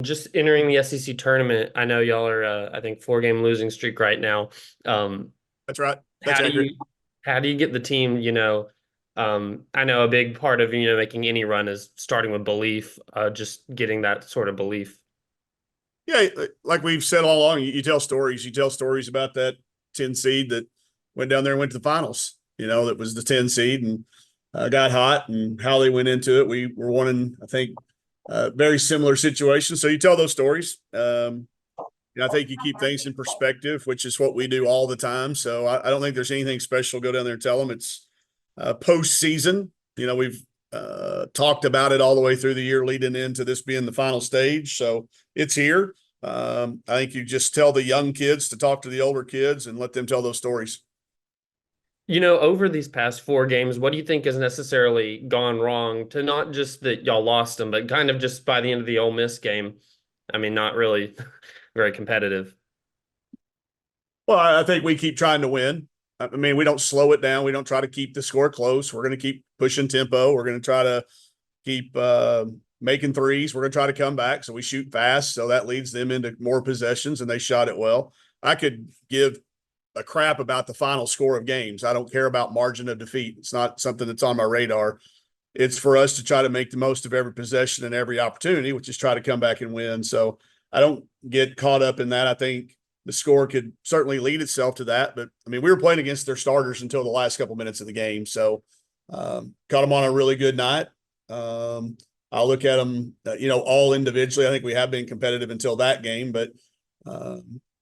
Just entering the SEC tournament, I know y'all are, I think, 4 game losing streak right now. Um, That's right. That's how do accurate. you how do you get the team, I know a big part of, making any run is starting with belief, just getting that sort of belief. Yeah, like we've said all along, you tell stories. You tell stories about that 10 seed that went down there and went to the finals. That was the 10 seed and got hot and how they went into it. We were one in, I think, very similar situations. So you tell those stories. I think you keep things in perspective, which is what we do all the time. So I don't think there's anything special. Go down there and tell them it's postseason. We've talked about it all the way through the year leading into this being the final stage. So it's here. I think you just tell the young kids to talk to the older kids and let them tell those stories. Over these past 4 games, what do you think has necessarily gone wrong to not just that y'all lost them, but kind of just by the end of the Ole Miss game? I mean, not really very competitive. Well, I think we keep trying to win. I mean, we don't slow it down. We don't try to keep the score close. We're going to keep pushing tempo. We're going to try to keep making threes. We're going to try to come back. So we shoot fast. So that leads them into more possessions, and they shot it well. I could give a crap about the final score of games. I don't care about margin of defeat. It's not something that's on my radar. It's for us to try to make the most of every possession and every opportunity, which is try to come back and win. So I don't get caught up in that. I think the score could certainly lead itself to that. But I mean, we were playing against their starters until the last couple minutes of the game. So caught them on a really good night. I'll look at them, all individually. I think we have been competitive until that game, but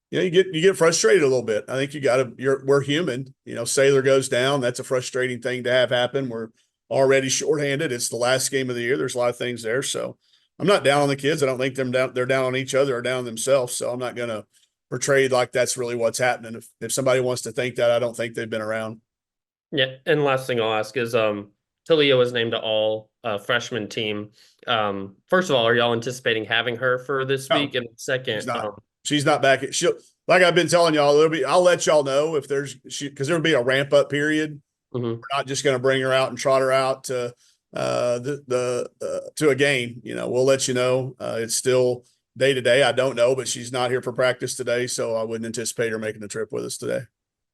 you get frustrated a little bit. I think we're human. Sailor goes down. That's a frustrating thing to have happen. We're already shorthanded. It's the last game of the year. There's a lot of things there. So I'm not down on the kids. I don't think they're down on each other or down on themselves. So I'm not going to portray like that's really what's happening. If somebody wants to think that, I don't think they've been around. Yeah, and last thing I'll ask is, Talia was named to all freshman team. First of all, are y'all anticipating having her for this No, week? And she's second, not. She's not back. She'll like I've been telling y'all. I'll let y'all know if because there'll be a ramp up period. mhm. We're not just going to bring her out and trot her out to to a game. We'll let you know. It's still day to day. I don't know, but she's not here for practice today, so I wouldn't anticipate her making the trip with us today.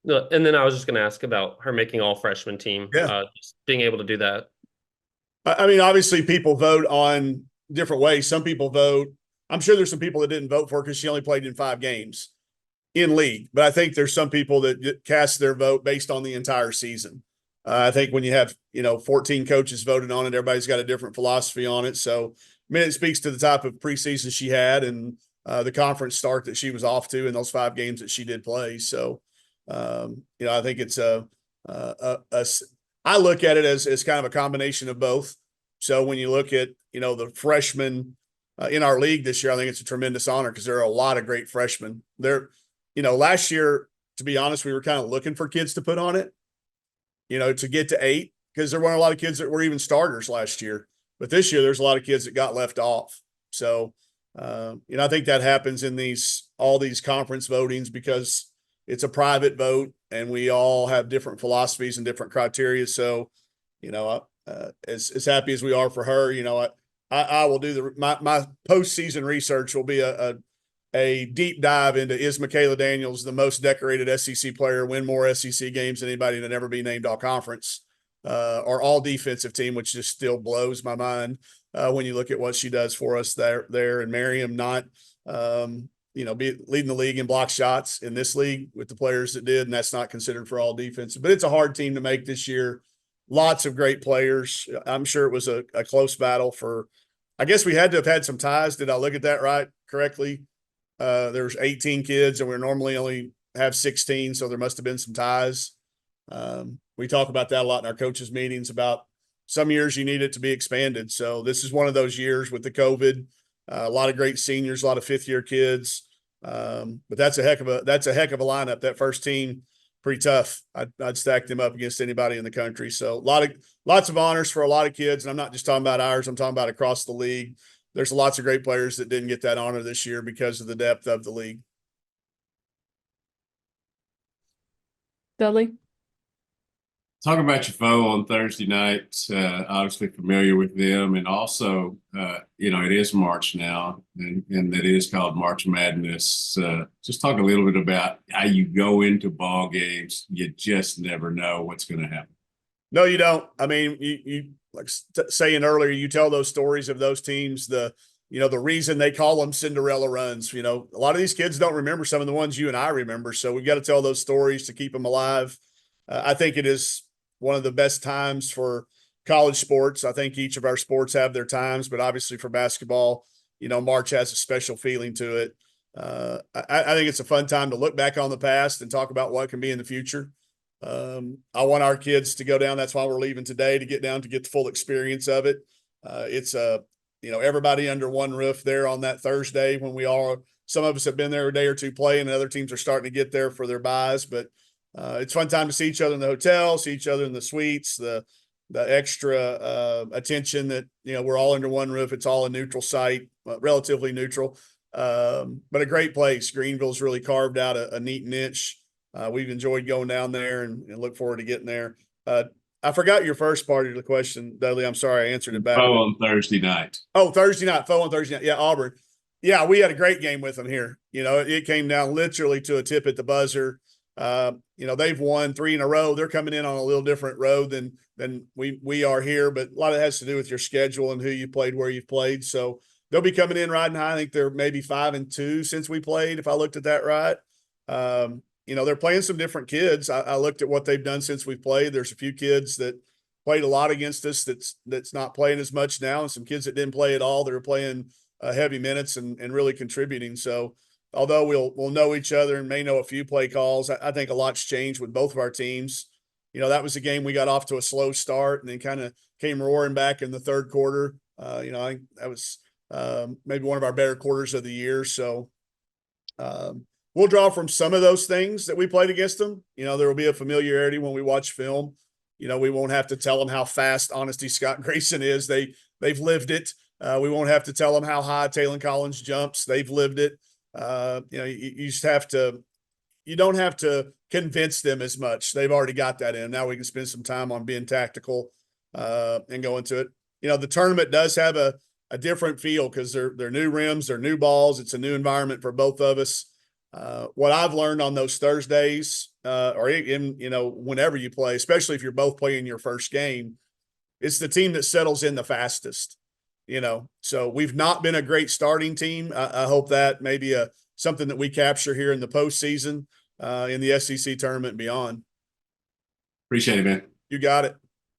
And then I was just going to ask about her making all freshman team, Yeah, just being able to do that. I mean, obviously, people vote on different ways. Some people vote. I'm sure there's some people that didn't vote for her because she only played in 5 games in league. But I think there's some people that cast their vote based on the entire season. I think when you have 14 coaches voted on it, everybody's got a different philosophy on it. So I mean, it speaks to the type of preseason she had and the conference start that she was off to in those 5 games that she did play. So I think it's a I look at it as kind of a combination of both. So when you look at the freshmen in our league this year, I think it's a tremendous honor because there are a lot of great freshmen. Last year, to be honest, we were kind of looking for kids to put on it, to get to 8 because there weren't a lot of kids that were even starters last year. But this year, there's a lot of kids that got left off. So, I think that happens in all these conference votings because it's a private vote and we all have different philosophies and different criteria. So, as happy as we are for her, I will do my postseason research will be a deep dive into is Michaela Daniels the most decorated SEC player, win more SEC games than anybody to never be named all conference or all defensive team, which just still blows my mind when you look at what she does for us there. And Miriam not, be leading the league in block shots in this league with the players that did, and that's not considered for all defensive. But it's a hard team to make this year. Lots of great players. I'm sure it was a close battle for. I guess we had to have had some ties. Did I look at that right correctly? There's 18 kids, and we normally only have 16, so there must have been some ties. We talk about that a lot in our coaches' meetings about some years you need it to be expanded. So this is one of those years with the COVID. A lot of great seniors, a lot of fifth-year kids, but that's a heck of a lineup. That first team, pretty tough. I'd stack them up against anybody in the country. So lots of honors for a lot of kids, and I'm not just talking about ours. I'm talking about across the league. There's lots of great players that didn't get that honor this year because of the depth of the league. Dudley? Talk about your foe on Thursday night. Obviously familiar with them, and also, it is March now, and that is called March Madness. Just talk a little bit about how you go into ball games. You just never know what's going to happen. No, you don't. I mean, you like saying earlier, you tell those stories of those teams, the reason they call them Cinderella runs. A lot of these kids don't remember some of the ones you and I remember. So we've got to tell those stories to keep them alive. I think it is one of the best times for college sports. I think each of our sports have their times, but obviously for basketball, March has a special feeling to it. I think it's a fun time to look back on the past and talk about what can be in the future. I want our kids to go down. That's why we're leaving today, to get down to get the full experience of it. It's everybody under one roof there on that Thursday when some of us have been there a day or two playing, and other teams are starting to get there for their buys. But it's a fun time to see each other in the hotel, see each other in the suites, the extra attention that, we're all under one roof. It's all a neutral site, relatively neutral, but a great place. Greenville's really carved out a neat niche. We've enjoyed going down there and look forward to getting there. I forgot your first part of the question, Dudley. I'm sorry, I answered it back. Foe on Thursday night. Oh, Thursday night, foe on Thursday night. Yeah, Auburn. Yeah, we had a great game with them here. It came down literally to a tip at the buzzer. They've won 3 in a row. They're coming in on a little different road than we are here, but a lot of it has to do with your schedule and who you played, where you've played. So they'll be coming in riding high. I think they're maybe 5-2 since we played, if I looked at that right. They're playing some different kids. I looked at what they've done since we played. There's a few kids that played a lot against us that's not playing as much now, and some kids that didn't play at all that are playing heavy minutes and really contributing. So although we'll know each other and may know a few play calls, I think a lot's changed with both of our teams. That was a game we got off to a slow start and then kind of came roaring back in the third quarter. I think that was maybe one of our better quarters of the year. So we'll draw from some of those things that we played against them. There will be a familiarity when we watch film. We won't have to tell them how fast Honesty Scott Grayson is. They've lived it. We won't have to tell them how high Taylon Collins jumps. They've lived it. You just have to, you don't have to convince them as much. They've already got that in. Now we can spend some time on being tactical and go into it. The tournament does have a different feel because they're new rims, they're new balls. It's a new environment for both of us. What I've learned on those Thursdays, or whenever you play, especially if you're both playing your first game, it's the team that settles in the fastest. So we've not been a great starting team. I hope that maybe something that we capture here in the postseason, in the SEC tournament and beyond. Appreciate it, man. You got it.